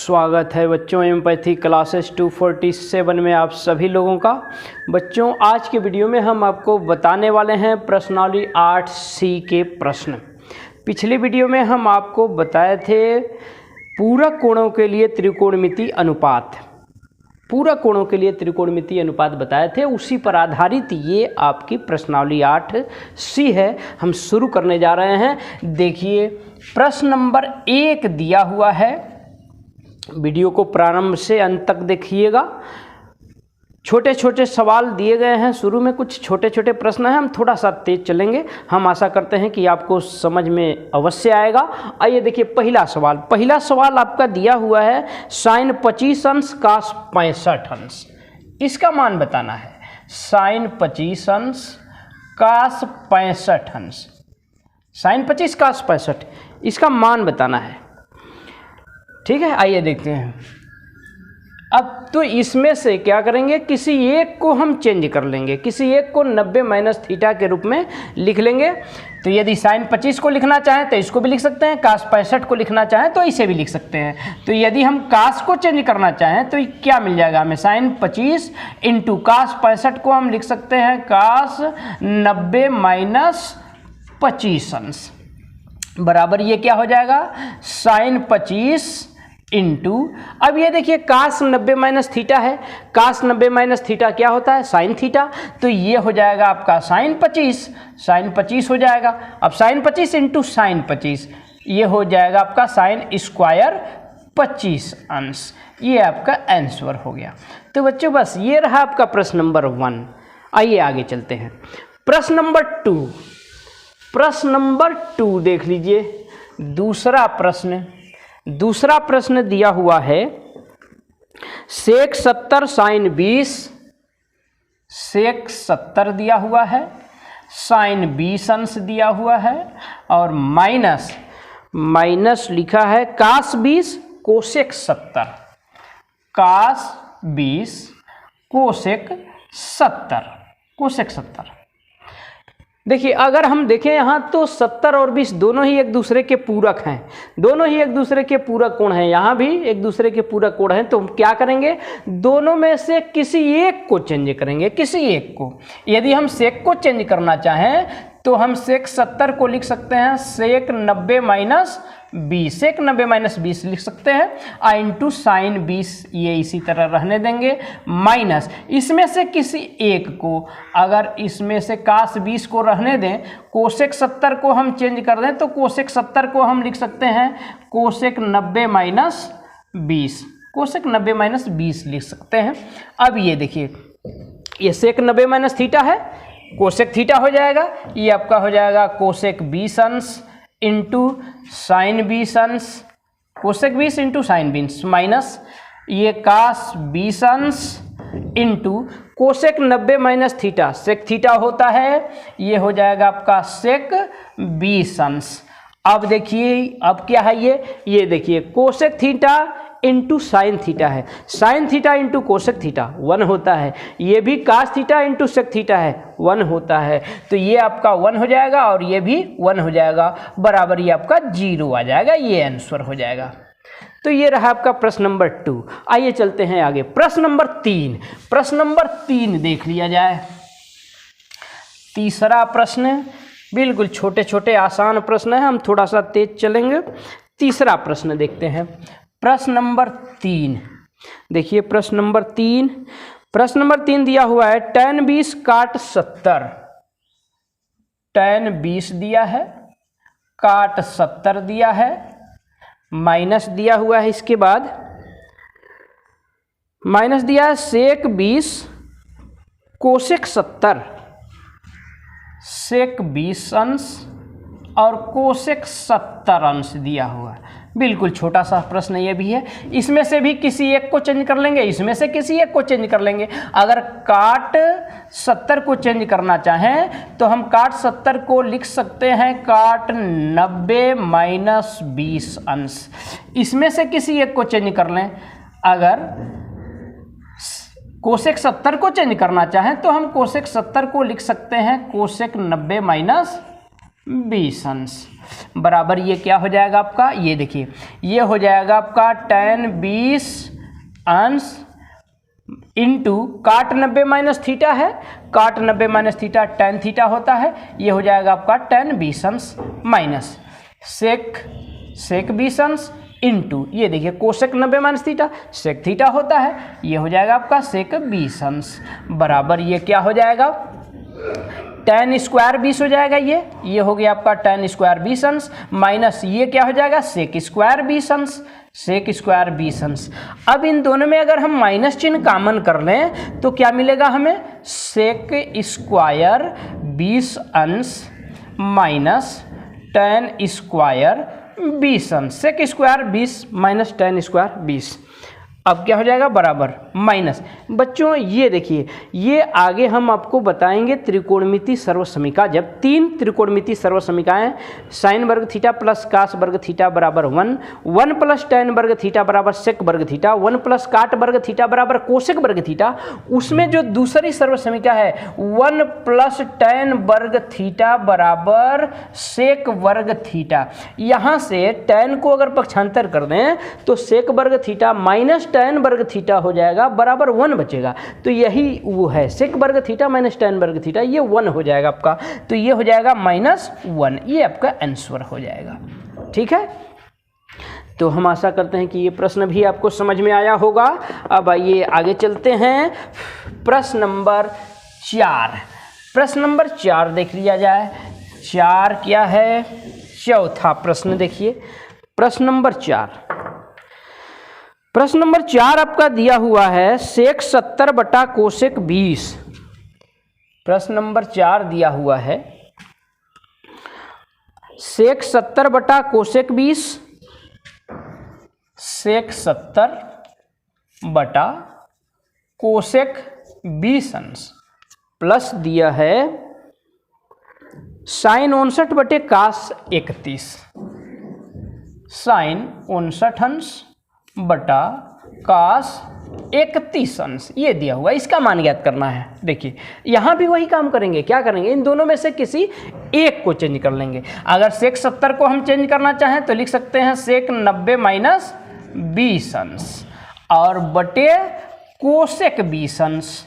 स्वागत है बच्चों एम्पैथी क्लासेस 247 में आप सभी लोगों का। बच्चों आज के वीडियो में हम आपको बताने वाले हैं प्रश्नावली 8C के प्रश्न। पिछले वीडियो में हम आपको बताए थे पूरक कोणों के लिए त्रिकोणमिति अनुपात, पूरक कोणों के लिए त्रिकोणमिति अनुपात बताए थे। उसी पर आधारित ये आपकी प्रश्नावली 8C है। हम शुरू करने जा रहे हैं। देखिए प्रश्न नंबर 1 दिया हुआ है। वीडियो को प्रारंभ से अंत तक देखिएगा। छोटे छोटे सवाल दिए गए हैं। शुरू में कुछ छोटे छोटे प्रश्न हैं, हम थोड़ा सा तेज चलेंगे। हम आशा करते हैं कि आपको समझ में अवश्य आएगा। आइए देखिए पहला सवाल आपका दिया हुआ है साइन 25 अंश कास 65 अंश। इसका मान बताना है। साइन 25 अंश कास 65 अंश, साइन 25 कास 65, इसका मान बताना है। ठीक है, आइए देखते हैं। अब तो इसमें से क्या करेंगे, किसी एक को हम चेंज कर लेंगे, किसी एक को 90 माइनस थीटा के रूप में लिख लेंगे। तो यदि साइन 25 को लिखना चाहें तो इसको भी लिख सकते हैं, कास 65 को लिखना चाहें तो इसे भी लिख सकते हैं। तो यदि हम कास को चेंज करना चाहें तो क्या मिल जाएगा हमें, साइन 25 इंटू कास 65 को हम लिख सकते हैं कास 90 माइनस 25 अंश बराबर ये क्या हो जाएगा, साइन 25 इंटू, अब ये देखिए कास 90 माइनस थीटा है, कास 90 माइनस थीटा क्या होता है, साइन थीटा। तो ये हो जाएगा आपका साइन 25 हो जाएगा। अब साइन 25 इंटू साइन 25 ये हो जाएगा आपका साइन स्क्वायर 25 अंश। ये आपका आंसर हो गया। तो बच्चों बस ये रहा आपका प्रश्न नंबर 1। आइए आगे चलते हैं। प्रश्न नंबर 2 देख लीजिए। दूसरा प्रश्न दिया हुआ है सेक 70 साइन 20, सेक 70 दिया हुआ है, साइन 20 अंश दिया हुआ है और माइनस लिखा है कास 20 कोसेक 70, कास 20 कोसेक 70। देखिए अगर हम देखें यहाँ तो 70 और 20 दोनों ही एक दूसरे के पूरक हैं, दोनों ही एक दूसरे के पूरक कोण हैं, यहाँ भी एक दूसरे के पूरक कोण हैं। तो हम क्या करेंगे, दोनों में से किसी एक को चेंज करेंगे, किसी एक को। यदि हम सेक को चेंज करना चाहें तो हम सेक 70 को लिख सकते हैं सेक 90 माइनस 20, सेक 90 माइनस 20 लिख सकते हैं इंटू साइन 20, ये इसी तरह रहने देंगे, माइनस इसमें से किसी एक को, अगर इसमें से कास 20 को रहने दें, कोसेक 70 को हम चेंज कर दें तो कोसेक 70 को हम लिख सकते हैं कोसेक 90 माइनस 20, कोसेक 90 माइनस 20 लिख सकते हैं। अब ये देखिए ये सेक 90 माइनस थीटा है, कोसेक थीटा हो जाएगा, ये आपका हो जाएगा कोसेक 20 अंश इंटू साइन 20 अंश, कोसेक 20 इंटू साइन 20 माइनस ये कास 20 अंश into cosec 90 minus theta, sec theta होता है, ये हो जाएगा आपका सेक 20 अंश। अब देखिए अब क्या है ये देखिए cosec theta into sine theta है, sine theta into cosec theta 1 होता है, ये भी cos theta into sec theta है 1 होता है। तो ये आपका 1 हो जाएगा और ये भी 1 हो जाएगा, बराबर ये आपका 0 आ जाएगा, ये आंसर हो जाएगा। तो ये रहा आपका प्रश्न नंबर 2। आइए चलते हैं आगे। प्रश्न नंबर 3 देख लिया जाए। तीसरा प्रश्न बिल्कुल छोटे छोटे आसान प्रश्न है, हम थोड़ा सा तेज चलेंगे। तीसरा प्रश्न देखते हैं। प्रश्न नंबर 3 देखिए। प्रश्न नंबर 3 दिया हुआ है tan 20 काट 70, tan 20 दिया है, काट 70 दिया है, माइनस दिया हुआ है, इसके बाद माइनस दिया है सेक 20 कोसेक 70, सेक 20 अंश और कोसेक 70 अंश दिया हुआ है। बिल्कुल छोटा सा प्रश्न ये भी है। इसमें से भी किसी एक को चेंज कर लेंगे, इसमें से किसी एक को चेंज कर लेंगे। अगर काट 70 को चेंज करना चाहें तो हम काट 70 को लिख सकते हैं काट 90 माइनस 20 अंश। इसमें से किसी एक को चेंज कर लें। अगर कोसेक 70 को चेंज करना चाहें तो हम कोसेक 70 को लिख सकते हैं कोसेक 90 माइनस 20 अंश बराबर ये क्या हो जाएगा आपका, ये देखिए ये हो जाएगा आपका tan 20 अंश इंटू काट 90 माइनस थीटा है, काट 90 माइनस थीटा tan थीटा होता है, ये हो जाएगा आपका tan 20 अंश माइनस सेक 20 अंश इंटू ये देखिए cosec 90 minus theta sec theta होता है, ये हो जाएगा आपका सेक 20 अंश बराबर ये क्या हो जाएगा tan स्क्वायर 20 हो जाएगा, ये हो गया आपका tan स्क्वायर 20 अंश माइनस ये क्या हो जाएगा सेक स्क्वायर 20 अंश, सेक स्क्वायर 20 अंश। अब इन दोनों में अगर हम माइनस चिन्ह कॉमन कर लें तो क्या मिलेगा हमें, सेक स्क्वायर 20 अंश माइनस tan स्क्वायर 20 अंश, sec square 20 minus tan square 20। अब क्या हो जाएगा बराबर माइनस, बच्चों ये देखिए ये आगे हम आपको बताएंगे त्रिकोणमिति सर्वसमीका, जब तीन त्रिकोणमिति सर्वसमीकाएं साइन वर्ग थीटा प्लस कास वर्ग थीटा बराबर 1 प्लस tan वर्ग थीटा बराबर सेक वर्ग थीटा 1 प्लस काट वर्ग थीटा बराबर कोसेक वर्ग थीटा, उसमें जो दूसरी सर्वसमीका है 1 प्लस tan वर्ग थीटा बराबर सेक वर्ग थीटा, यहाँ से tan को अगर पक्षांतर कर दें तो सेक वर्ग थीटा माइनस tan वर्ग थीटा हो जाएगा बराबर 1 बचेगा, तो यही वो है सेक वर्ग थीटा माइनस tan वर्ग थीटा, ये 1 हो जाएगा आपका, तो ये हो जाएगा -1, ये आपका आंसर हो जाएगा। ठीक है, तो हम आशा करते हैं कि ये प्रश्न भी आपको समझ में आया होगा। अब आइए आगे चलते हैं, प्रश्न नंबर 4, प्रश्न नंबर 4 देख लिया जाए। 4 क्या है, चौथा प्रश्न देखिए, प्रश्न नंबर 4, प्रश्न नंबर 4 आपका दिया हुआ है सेक 70 बटा कोसेक 20। प्रश्न नंबर 4 दिया हुआ है सेक 70 बटा कोसेक 20, सेक 70 बटा कोसेक 20 अंश प्लस दिया है साइन 59 बटे कास 31, साइन 59 अंश बटा कास 31 अंश ये दिया हुआ, इसका मान ज्ञात करना है। देखिए यहाँ भी वही काम करेंगे, क्या करेंगे, इन दोनों में से किसी एक को चेंज कर लेंगे। अगर सेक 70 को हम चेंज करना चाहें तो लिख सकते हैं सेक 90 माइनस 20 अंश और बटे कोसेक 20 अंश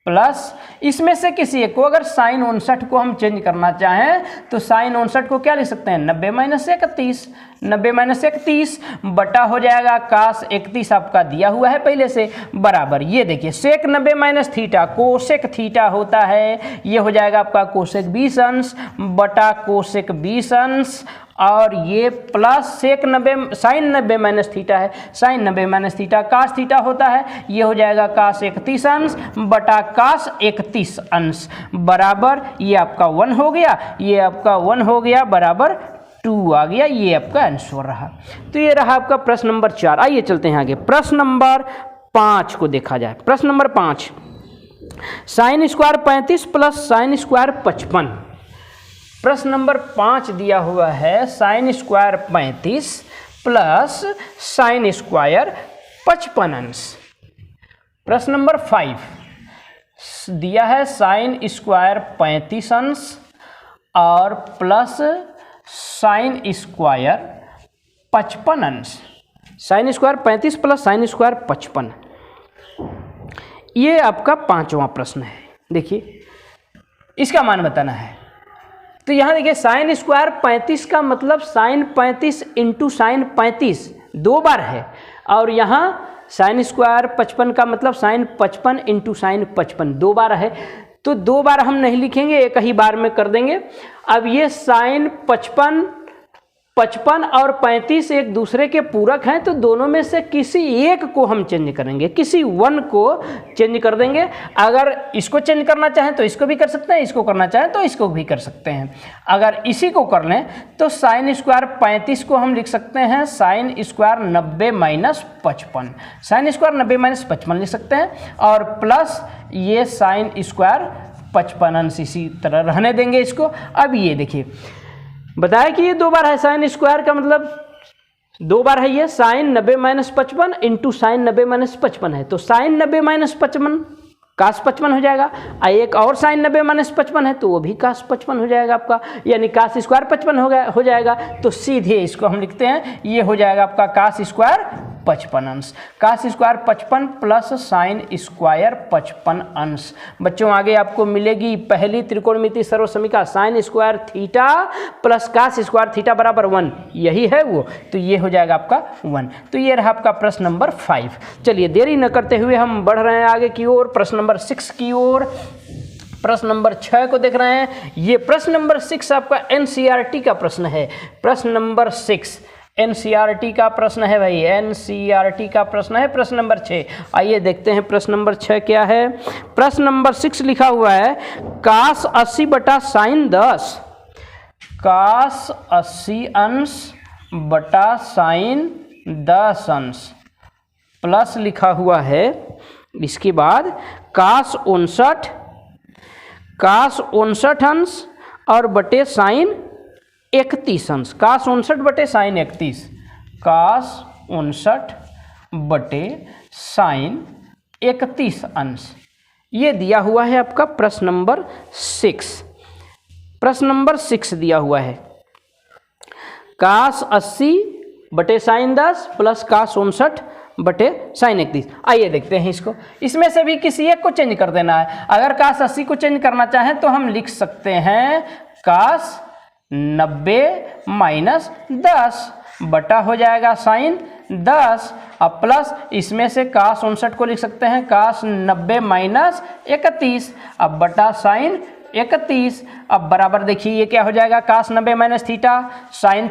प्लस इसमें से किसी एक को, अगर साइन 59 को हम चेंज करना चाहें तो साइन 59 को क्या लिख सकते हैं 90 माइनस 31, 90 माइनस 31 बटा हो जाएगा कास 31 आपका दिया हुआ है पहले से बराबर ये देखिए सेक 90 माइनस थीटा कोसेक थीटा होता है, ये हो जाएगा आपका कोसेक 20 अंश बटा कोसेक 20 अंश और ये plus sec 90 sine 90 minus theta है, sine 90 minus theta cos theta होता है, ये हो जाएगा कास 31 अंश बटा कास 31 अंश बराबर ये आपका 1 हो गया, ये आपका 1 हो गया बराबर 2 आ गया, ये आपका आंसर रहा। तो ये रहा आपका प्रश्न नंबर 4। आइए चलते हैं आगे, प्रश्न नंबर 5 को देखा जाए। प्रश्न number 5, sine square 35 plus sine square 55। प्रश्न नंबर 5 दिया हुआ है sine square 35 plus sine square 55 अंश। प्रश्न नंबर 5 दिया है साइन स्क्वायर 35 अंश और प्लस साइन स्क्वायर 55 अंश। Sine square 35 plus sine square 55, ये आपका 5वां प्रश्न है। देखिए इसका मान बताना है। तो यहाँ देखिए साइन स्क्वायर 35 का मतलब साइन 35 इंटू साइन 35 2 बार है और यहाँ साइन स्क्वायर 55 का मतलब साइन 55 इंटू साइन 55 2 बार है। तो 2 बार हम नहीं लिखेंगे, एक ही बार में कर देंगे। अब ये साइन 55 और 35 एक दूसरे के पूरक हैं, तो दोनों में से किसी एक को हम चेंज करेंगे, किसी 1 को चेंज कर देंगे। अगर इसको चेंज करना चाहें तो इसको भी कर सकते हैं, इसको करना चाहें तो इसको भी कर सकते हैं। अगर इसी को कर लें तो साइन स्क्वायर 35 को हम लिख सकते हैं sine square 90 minus 55, sine square 90 minus 55 लिख सकते हैं और प्लस ये साइन स्क्वायर 55 अंश इसी तरह रहने देंगे इसको। अब ये देखिए बताया कि ये 2 बार है, साइन स्क्वायर का मतलब 2 बार है, ये sine 90 minus 55 into sine 90 minus 55 है। तो साइन 90 माइनस 55 कास 55 हो जाएगा। एक और साइन 90 माइनस 55 है तो वो भी कास 55 हो जाएगा आपका, यानी कास स्क्वायर 55 हो जाएगा। तो सीधे इसको हम लिखते हैं, ये हो जाएगा आपका कास स्क्वायर 55 अंश। Cos square 55 plus sine square 55 अंश। बच्चों आगे आपको मिलेगी पहली त्रिकोणमितीय सर्वसमीका sine square theta plus cos square theta बराबर 1, यही है वो, तो ये हो जाएगा आपका 1। तो ये रहा आपका प्रश्न नंबर 5। चलिए देरी न करते हुए हम बढ़ रहे हैं आगे की ओर, प्रश्न नंबर 6 की ओर। प्रश्न नंबर 6 को देख रहे हैं। ये प्रश्न नंबर 6 आपका एनसीईआरटी का प्रश्न है। प्रश्न नंबर 6 एनसीईआरटी का प्रश्न है भाई, एनसीईआरटी का प्रश्न है। प्रश्न नंबर 6, आइए देखते हैं प्रश्न नंबर 6 क्या है। प्रश्न नंबर 6 लिखा हुआ है कास 80 बटा साइन 10, कास 80 अंश बटा साइन 10 अंश प्लस लिखा हुआ है, इसके बाद कास 59 अंश और बटे साइन 31 अंश। कास 59 बटे साइन 31, कास 59 बटे साइन 31 अंश, ये दिया हुआ है आपका प्रश्न नंबर 6। प्रश्न नंबर 6 दिया हुआ है कास 80 बटे साइन 10 प्लस कास 59 बटे साइन 31। आइए देखते हैं इसको, इसमें से भी किसी एक को चेंज कर देना है। अगर कास 80 को चेंज करना चाहें तो हम लिख सकते हैं कास 90 माइनस 10 बटा हो जाएगा साइन 10, अब प्लस इसमें से कास 59 को लिख सकते हैं कास 90 माइनस 31, अब बटा साइन 31। अब बराबर देखिए ये क्या हो जाएगा, कास 90 माइनस थीटा साइन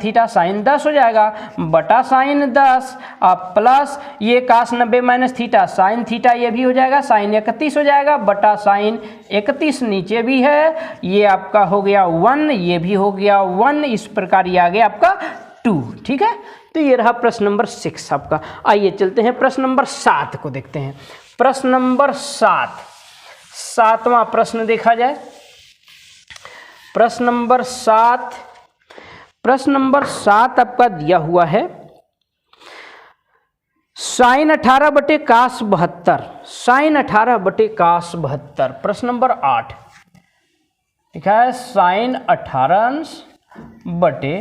10 हो जाएगा बटा साइन 10, अब प्लस ये कास 90 माइनस थीटा साइन थीटा, ये भी हो जाएगा साइन 31 हो जाएगा बटा साइन 31, नीचे भी है, ये आपका हो गया 1, ये भी हो गया 1, इस प्रकार ये आ गया आपका 2। ठीक है, तो ये रहा प्रश्न नंबर 6 आपका। आइए चलते हैं प्रश्न नंबर 7 को देखते हैं। प्रश्न नंबर 7, 7वां प्रश्न देखा जाए। प्रश्न नंबर 7, प्रश्न नंबर 7 आपका दिया हुआ है साइन 18 बटे कास 72, साइन 18 बटे कास 72। प्रश्न नंबर 8 लिखा है साइन 18 अंश बटे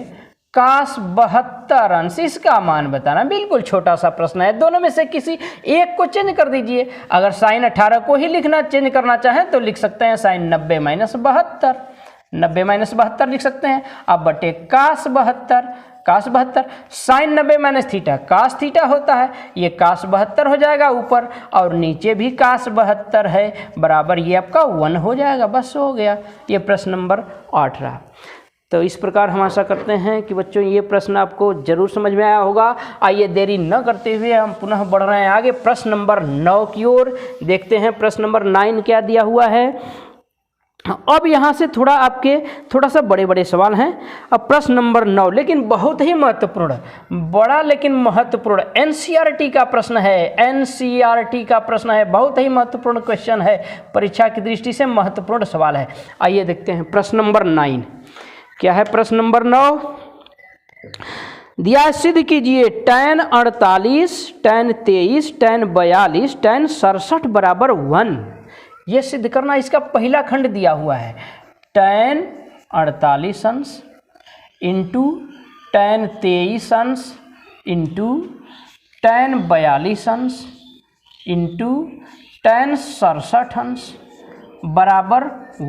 कास 72 अंश, इसका मान बताना। बिल्कुल छोटा सा प्रश्न है, दोनों में से किसी एक को चेंज कर दीजिए। अगर साइन 18 को ही लिखना चेंज करना चाहें तो लिख सकते हैं साइन 90 माइनस 72, 90 माइनस 72 लिख सकते हैं। अब बटे cos 72, cos 72 sine 90 minus theta cos theta होता है, ये कास 72 हो जाएगा ऊपर, और नीचे भी कास 72 है, बराबर ये आपका 1 हो जाएगा। बस हो गया, ये प्रश्न नंबर 8 रहा। तो इस प्रकार हम आशा करते हैं कि बच्चों ये प्रश्न आपको जरूर समझ में आया होगा। आइए देरी न करते हुए हम पुनः बढ़ रहे हैं आगे प्रश्न नंबर 9 की ओर। देखते हैं प्रश्न नंबर 9 क्या दिया हुआ है। अब यहाँ से थोड़ा सा बड़े सवाल हैं। अब प्रश्न नंबर 9 लेकिन बहुत ही महत्वपूर्ण, बड़ा लेकिन महत्वपूर्ण एनसीईआरटी का प्रश्न है, एनसीईआरटी का प्रश्न है, बहुत ही महत्वपूर्ण क्वेश्चन है, परीक्षा की दृष्टि से महत्वपूर्ण सवाल है। आइए देखते हैं प्रश्न नंबर 9 क्या है। प्रश्न नंबर 9 दिया, सिद्ध कीजिए tan 48, tan 23, tan 42, tan 67 बराबर 1। ये सिद्ध करना, इसका पहला खंड दिया हुआ है tan 48 अंश इंटू tan 23 अंश इंटू tan 42 अंश इंटू tan 67 अंश बराबर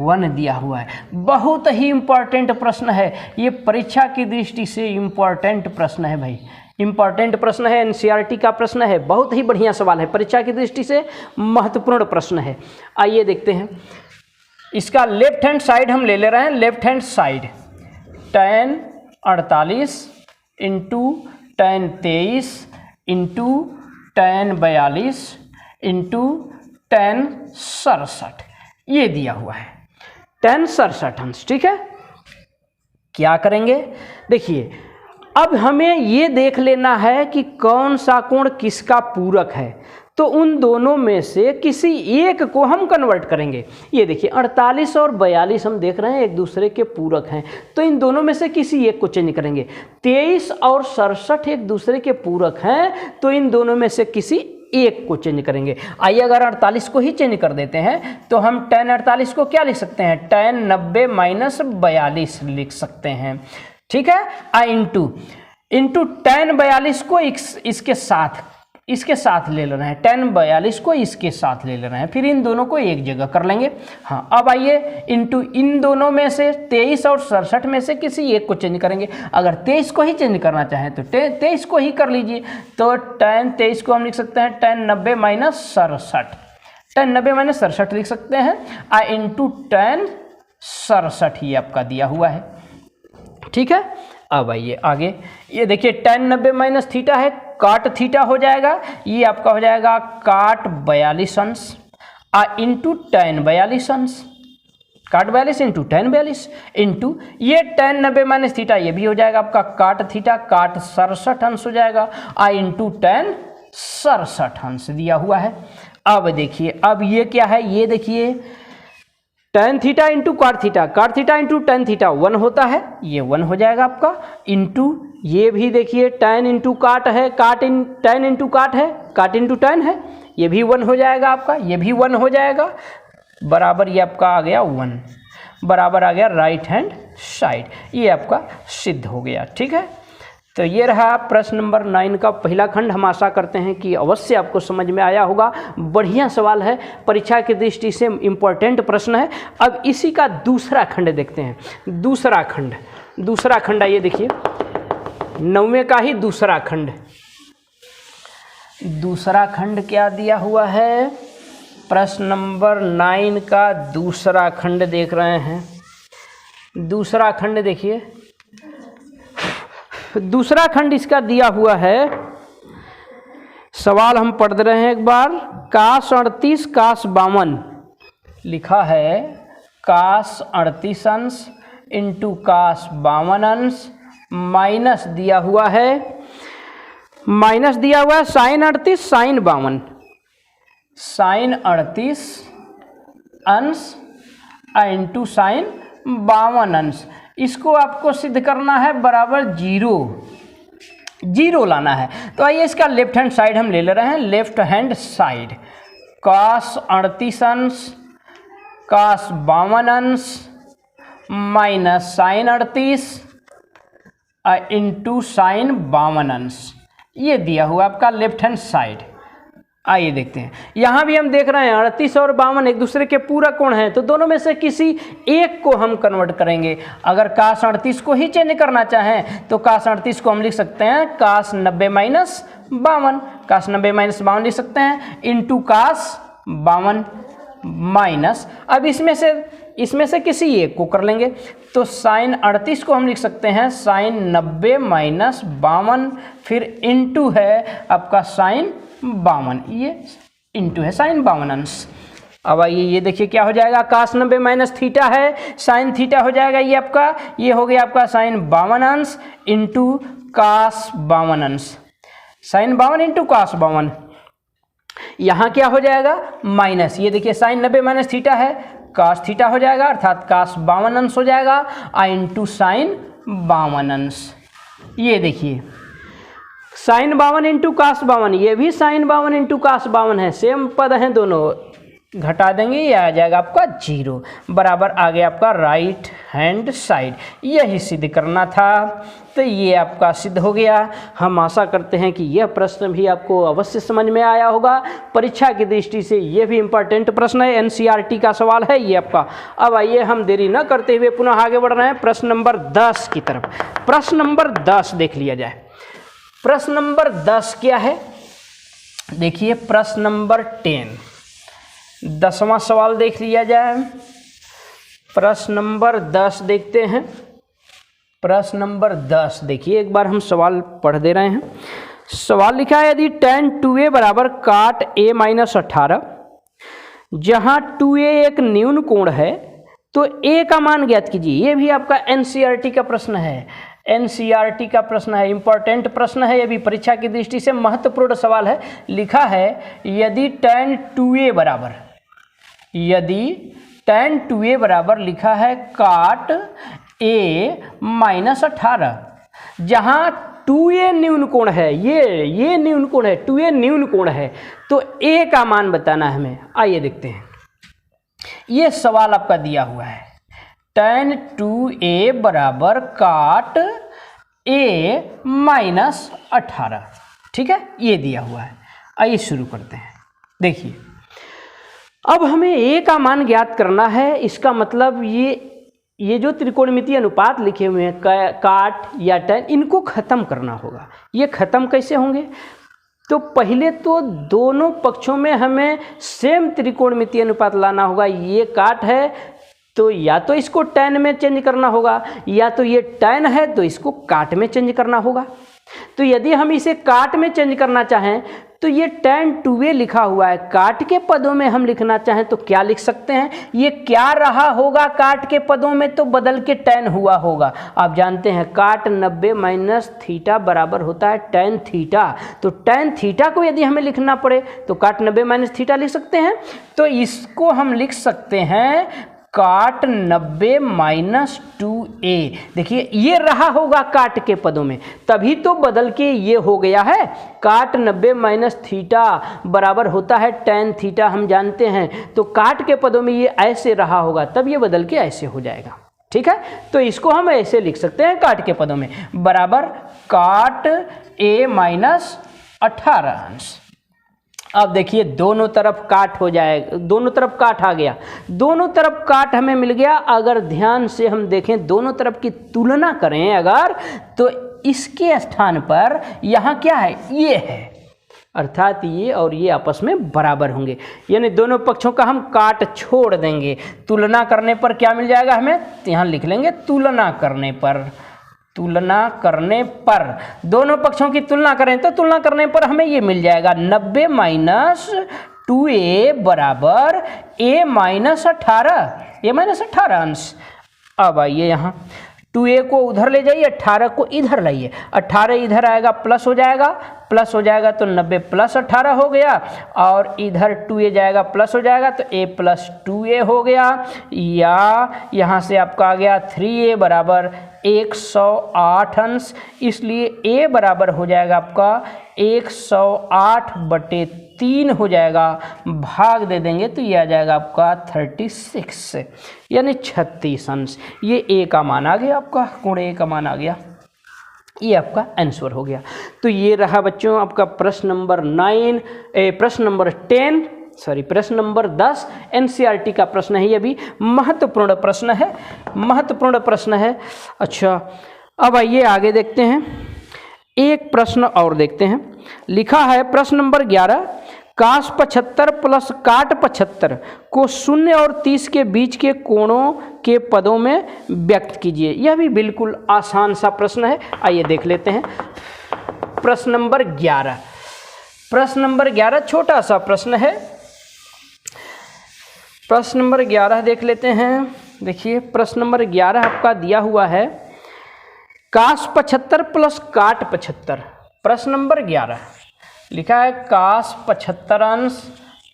1 दिया हुआ है। बहुत ही इम्पॉर्टेंट प्रश्न है ये, परीक्षा की दृष्टि से इम्पॉर्टेंट प्रश्न है भाई, इम्पॉर्टेंट प्रश्न है, एनसीईआरटी का प्रश्न है, बहुत ही बढ़िया सवाल है, परीक्षा की दृष्टि से महत्वपूर्ण प्रश्न है। आइए देखते हैं, इसका लेफ्ट हैंड साइड हम ले रहे हैं। Left hand side tan 48 into tan 23 into tan 42 into tan 67, ये दिया हुआ है tan 67 अंश। ठीक है, क्या करेंगे, देखिए अब हमें ये देख लेना है कि कौन सा कोण किसका पूरक है, तो उन दोनों में से किसी एक को हम कन्वर्ट करेंगे। ये देखिए 48 और 42 हम देख रहे हैं एक दूसरे के पूरक हैं, तो इन दोनों में से किसी एक को चेंज करेंगे। 23 और 67 एक दूसरे के पूरक हैं, तो इन दोनों में से किसी 1 को चेंज करेंगे। आइए अगर 48 को ही चेंज कर देते हैं तो हम tan 48 को क्या लिख सकते हैं, tan 90 माइनस 42 लिख सकते हैं। ठीक है, इंटू tan 42 को इसके साथ ले ले रहे हैं, tan 42 को इसके साथ ले ले रहे हैं, फिर इन दोनों को एक जगह कर लेंगे। हाँ, अब आइए इंटू इन दोनों में से 23 और 67 में से किसी एक को चेंज करेंगे। अगर 23 को ही चेंज करना चाहें तो 23 को ही कर लीजिए। तो tan 23 को हम लिख सकते हैं tan 90 माइनस 67, tan 90 माइनस 67 लिख सकते हैं इंटू tan 67 ही आपका दिया हुआ है। ठीक है, अब आइए आगे, ये देखिए tan 90 माइनस थीटा है, काट थीटा हो जाएगा, ये आपका हो जाएगा काट 42 अंश इंटू tan 42 अंश, काट 42 इंटू tan 42 इंटू ये tan 90 माइनस थीटा, ये भी हो जाएगा आपका काट थीटा, काट 67 अंश हो जाएगा इंटू tan 67 अंश दिया हुआ है। अब देखिए, अब ये क्या है, ये देखिए tan थीटा इंटू काट थीटा इंटू tan थीटा 1 होता है, ये 1 हो जाएगा आपका, इंटू ये भी देखिए tan इंटू काट है, tan इंटू काट है, काट इंटू tan है, ये भी 1 हो जाएगा आपका, ये भी 1 हो जाएगा, बराबर ये आपका आ गया 1, बराबर आ गया राइट हैंड साइड, ये आपका सिद्ध हो गया। ठीक है, तो ये रहा प्रश्न नंबर 9 का पहला खंड। हम आशा करते हैं कि अवश्य आपको समझ में आया होगा। बढ़िया सवाल है, परीक्षा की दृष्टि से इम्पोर्टेंट प्रश्न है। अब इसी का दूसरा खंड देखते हैं। दूसरा खंड आइए देखिए, 9वें का ही दूसरा खंड क्या दिया हुआ है, प्रश्न नंबर 9 का दूसरा खंड देख रहे हैं। दूसरा खंड देखिए, दूसरा खंड इसका दिया हुआ है, सवाल हम पढ़ रहे हैं एक बार। काश 38 काश 52 लिखा है, काश 38 अंश इंटू काश 52 अंश माइनस दिया हुआ है साइन 38 साइन 52, साइन 38 अंश इंटू साइन 52 अंश। इसको आपको सिद्ध करना है बराबर जीरो लाना है। तो आइए इसका लेफ्ट हैंड साइड हम ले रहे हैं, लेफ्ट हैंड साइड काश 38 अंश काश 52 अंश माइनस साइन 38 इंटू साइन 52 अंश, ये दिया हुआ आपका लेफ्ट हैंड साइड। आइए देखते हैं, यहाँ भी हम देख रहे हैं 38 और 52 एक दूसरे के पूरक कोण हैं, तो दोनों में से किसी एक को हम कन्वर्ट करेंगे। अगर काश 38 को ही चेंज करना चाहें तो काश 38 को हम लिख सकते हैं काश 90 माइनस 52, काश 90 माइनस 52 लिख सकते हैं इंटू काश 52 माइनस, अब इसमें से किसी एक को कर लेंगे, तो साइन 38 को हम लिख सकते हैं साइन 90 माइनस 52, फिर इंटू है आपका साइन 52, ये इंटू है साइन 52 अंश। अब आइए ये देखिए क्या हो जाएगा, काश 90 माइनस थीटा है साइन थीटा हो जाएगा, ये हो गया आपका साइन 52 अंश इंटू काश 52 अंश, साइन 52 इंटू काश 52। यहाँ क्या हो जाएगा माइनस, ये देखिए साइन 90 माइनस थीटा है, काश थीटा हो जाएगा अर्थात काश 52 अंश हो जाएगा इंटू साइन 52 अंश। ये देखिए साइन 52 इंटू काश 52, ये भी साइन 52 इंटू काश 52 है, सेम पद हैं दोनों, घटा देंगे ये आ जाएगा आपका 0, बराबर आ गया आपका राइट हैंड साइड। यही सिद्ध करना था, तो ये आपका सिद्ध हो गया। हम आशा करते हैं कि यह प्रश्न भी आपको अवश्य समझ में आया होगा। परीक्षा की दृष्टि से ये भी इम्पोर्टेंट प्रश्न है, एनसीईआरटी का सवाल है ये आपका। अब आइए हम देरी न करते हुए पुनः आगे बढ़ रहे हैं प्रश्न नंबर 10 की तरफ। प्रश्न नंबर 10 देख लिया जाए। प्रश्न नंबर 10 क्या है, देखिए प्रश्न नंबर 10, 10वां सवाल देख लिया जाए। प्रश्न नंबर 10 देखते हैं। प्रश्न नंबर 10 देखिए, एक बार हम सवाल पढ़ दे रहे हैं। सवाल लिखा है, यदि tan 2a बराबर काट a माइनस 18, जहाँ 2a एक न्यून कोण है तो a का मान ज्ञात कीजिए। ये भी आपका एनसीईआरटी का प्रश्न है, एनसीईआरटी का प्रश्न है, इंपॉर्टेंट प्रश्न है, ये भी परीक्षा की दृष्टि से महत्वपूर्ण सवाल है। लिखा है यदि tan 2a बराबर लिखा है काट a माइनस 18, जहाँ 2a न्यून कोण है, ये न्यून कोण है, 2a न्यून कोण है, तो a का मान बताना है हमें। आइए देखते हैं, ये सवाल आपका दिया हुआ है tan 2a बराबर काट a माइनस 18, ठीक है, ये दिया हुआ है। आइए शुरू करते हैं। देखिए अब हमें a का मान ज्ञात करना है, इसका मतलब ये जो त्रिकोणमितीय अनुपात लिखे हुए हैं काट या tan, इनको ख़त्म करना होगा। ये ख़त्म कैसे होंगे? तो पहले तो दोनों पक्षों में हमें सेम त्रिकोणमितीय अनुपात लाना होगा। ये काट है तो या तो इसको tan में चेंज करना होगा, या तो ये tan है तो इसको काट में चेंज करना होगा। तो यदि हम इसे काट में चेंज करना चाहें तो ये tan 2a लिखा हुआ है, काट के पदों में हम लिखना चाहें तो क्या लिख सकते हैं? ये क्या रहा होगा काट के पदों में? तो बदल के tan हुआ होगा। आप जानते हैं काट 90 माइनस थीटा बराबर होता है tan थीटा। तो tan थीटा को यदि हमें लिखना पड़े तो काट 90 माइनस थीटा लिख सकते हैं। तो इसको हम लिख सकते हैं काट 90 माइनस 2a। देखिए ये रहा होगा काट के पदों में, तभी तो बदल के ये हो गया है। काट 90 माइनस थीटा बराबर होता है tan थीटा, हम जानते हैं। तो काट के पदों में ये ऐसे रहा होगा, तब ये बदल के ऐसे हो जाएगा, ठीक है। तो इसको हम ऐसे लिख सकते हैं काट के पदों में बराबर काट a माइनस 18 अंश। अब देखिए दोनों तरफ काट हो जाएगा, दोनों तरफ काट आ गया, दोनों तरफ काट हमें मिल गया। अगर ध्यान से हम देखें, दोनों तरफ की तुलना करें अगर, तो इसके स्थान पर यहाँ क्या है? ये है, अर्थात ये और ये आपस में बराबर होंगे, यानी दोनों पक्षों का हम काट छोड़ देंगे। तुलना करने पर क्या मिल जाएगा हमें? यहाँ लिख लेंगे तुलना करने पर। तुलना करने पर दोनों पक्षों की तुलना करें तो तुलना करने पर हमें ये मिल जाएगा 90 माइनस 2a बराबर a माइनस 18 अंश। अब आइए यहाँ 2a को उधर ले जाइए, 18 को इधर लाइए, 18 इधर आएगा प्लस हो जाएगा तो 90 प्लस 18 हो गया, और इधर 2a जाएगा प्लस हो जाएगा तो a प्लस 2a हो गया, या यहाँ से आपका आ गया 3a बराबर 108 अंश। इसलिए a बराबर हो जाएगा आपका 108/3 हो जाएगा, भाग दे देंगे तो ये आ जाएगा आपका 36 यानी 36 अंश। ये a का मान आ गया, आपका कोण a का मान आ गया, ये आपका आंसर हो गया। तो ये रहा बच्चों आपका प्रश्न नंबर 10 एनसीईआरटी का प्रश्न है। ये भी महत्वपूर्ण प्रश्न है। अच्छा अब आइए आगे देखते हैं, एक प्रश्न और देखते हैं। लिखा है प्रश्न नंबर 11, काश 75 प्लस काट 75 को 0 और 30 के बीच के कोणों के पदों में व्यक्त कीजिए। यह भी बिल्कुल आसान सा प्रश्न है, आइए देख लेते हैं। प्रश्न नंबर 11 छोटा सा प्रश्न है। प्रश्न नंबर 11 देख लेते हैं। देखिए प्रश्न नंबर 11 आपका दिया हुआ है काश 75 प्लस काट 75। प्रश्न नंबर 11 लिखा है काश 75 अंश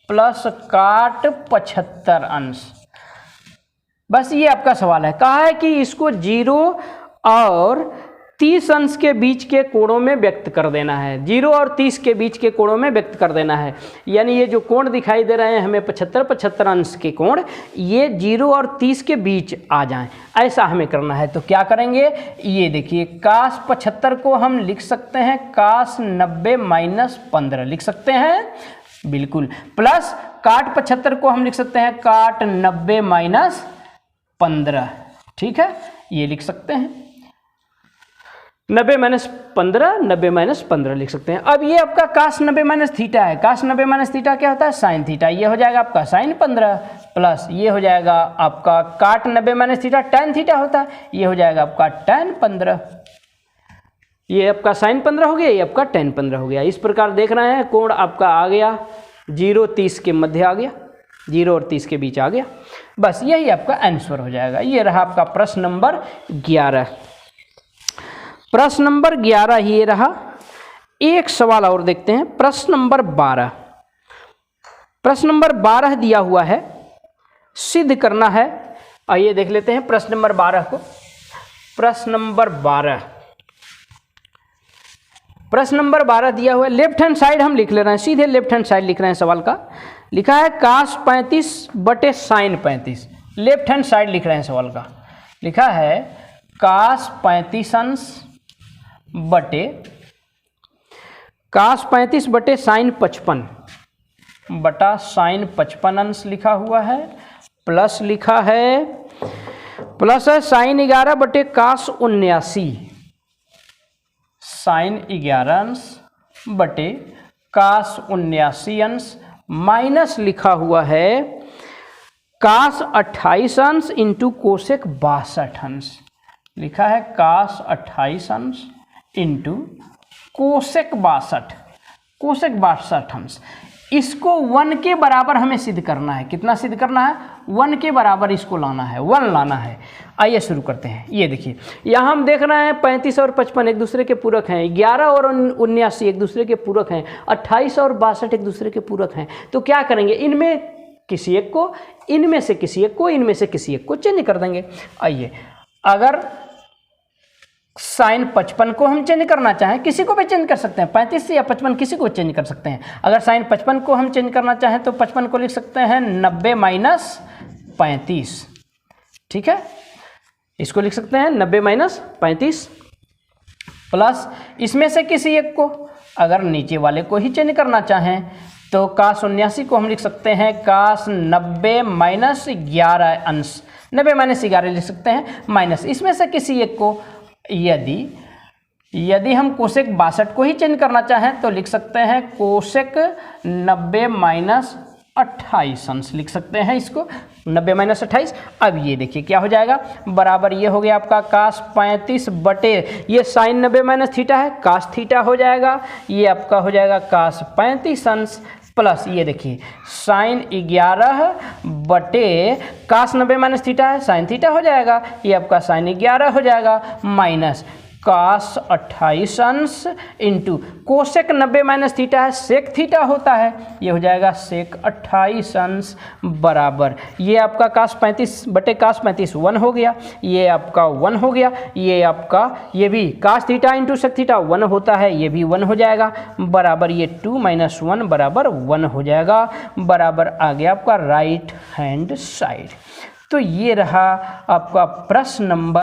प्लस काट 75 अंश। बस ये आपका सवाल है। कहा है कि इसको 0 और 30 अंश के बीच के कोणों में व्यक्त कर देना है। 0 और 30 के बीच के कोणों में व्यक्त कर देना है, यानी ये जो कोण दिखाई दे रहे हैं हमें 75 अंश के कोण, ये 0 और 30 के बीच आ जाएं, ऐसा हमें करना है। तो क्या करेंगे? ये देखिए काश 75 को हम लिख सकते हैं काश 90 माइनस 15 लिख सकते हैं, बिल्कुल, प्लस काट 75 को हम लिख सकते हैं काट 90 माइनस 15, ठीक है, ये लिख सकते हैं 90 माइनस 15 लिख सकते हैं। अब ये आपका काश 90 माइनस थीटा है। काश 90 माइनस थीटा क्या होता है? Sine theta. ये हो जाएगा आपका साइन 15 प्लस ये हो जाएगा आपका काट 90 माइनस थीटा टैन थीटा होता है, ये हो जाएगा आपका टैन 15। ये आपका साइन 15 हो गया, ये आपका टैन 15 हो गया। इस प्रकार देख रहे हैं कोण आपका आ गया 0-30 के मध्य आ गया, 0 और 30 के बीच आ गया। बस यही आपका आंसर हो जाएगा। ये रहा आपका प्रश्न नंबर 11। प्रश्न नंबर 11 ये रहा। एक सवाल और देखते हैं, प्रश्न नंबर 12। प्रश्न नंबर 12 दिया हुआ है, सिद्ध करना है। आइए देख लेते हैं प्रश्न नंबर 12 को। प्रश्न नंबर 12 प्रश्न नंबर 12 दिया हुआ है, लेफ्ट हैंड साइड हम लिख ले रहे हैं, सीधे लेफ्ट हैंड साइड लिख रहे हैं सवाल का। लिखा है cos 35 बटे sin 35। लेफ्ट हैंड साइड लिख रहे हैं सवाल का। लिखा है cos 35 अंश बटे sin 55 बटा sin 55 अंश लिखा हुआ है, प्लस लिखा है प्लस है sin 11 बटे cos 79 sin 11 अंश बटे cos 79 अंश, माइनस लिखा हुआ है cos 28 अंश इंटू कोसेक 62 अंश। लिखा है cos 28 अंश इंटू कोसेक 62 अंश। इसको 1 के बराबर हमें सिद्ध करना है। कितना सिद्ध करना है? 1 के बराबर इसको लाना है, 1 लाना है। आइए शुरू करते हैं। ये देखिए, यहाँ हम देख रहे हैं 35 और 55 एक दूसरे के पूरक हैं, 11 और 79 एक दूसरे के पूरक हैं, 28 और 62 एक दूसरे के पूरक हैं। तो क्या करेंगे, इनमें किसी एक को, इनमें से किसी एक को, इनमें से किसी एक को चेंज कर देंगे। आइए, अगर साइन 55 को हम चेंज करना चाहें, किसी को भी चेंज कर सकते हैं, 35 या 55 किसी को चेंज कर सकते हैं। अगर साइन 55 को हम चेंज करना चाहें तो 55 को लिख सकते हैं 90 माइनस 35। ठीक है, इसको लिख सकते हैं 90 माइनस 35 प्लस इसमें से किसी एक को, अगर नीचे वाले को ही चेंज करना चाहें तो cos 79 को हम लिख सकते हैं cos 90 माइनस 11 अंश, 90 माइनस 11 लिख सकते हैं, माइनस इसमें से किसी एक को। यदि हम कोसेक 62 को ही चेंज करना चाहें तो लिख सकते हैं कोसेक 90 माइनस 28 अंश, लिख सकते हैं इसको 90 माइनस 28। अब ये देखिए क्या हो जाएगा, बराबर ये हो गया आपका cos 35 बटे ये साइन 90 माइनस थीटा है, cos थीटा हो जाएगा, ये आपका हो जाएगा cos 35 अंश प्लस ये देखिए साइन 11 बटे cos 90 माइनस थीटा है, साइन थीटा हो जाएगा, ये आपका साइन 11 हो जाएगा, माइनस cos 28 अंश इंटू कोसेक 90 माइनस थीटा है, सेक थीटा होता है, ये हो जाएगा सेक 28 अंश बराबर ये आपका cos 35 बटे cos 35 1 हो गया, ये आपका 1 हो गया, ये आपका ये भी cos theta into sec theta 1 होता है, ये भी 1 हो जाएगा, बराबर ये 2 माइनस 1 बराबर 1 हो जाएगा, बराबर आ गया आपका राइट हैंड साइड। तो ये रहा आपका प्रश्न नंबर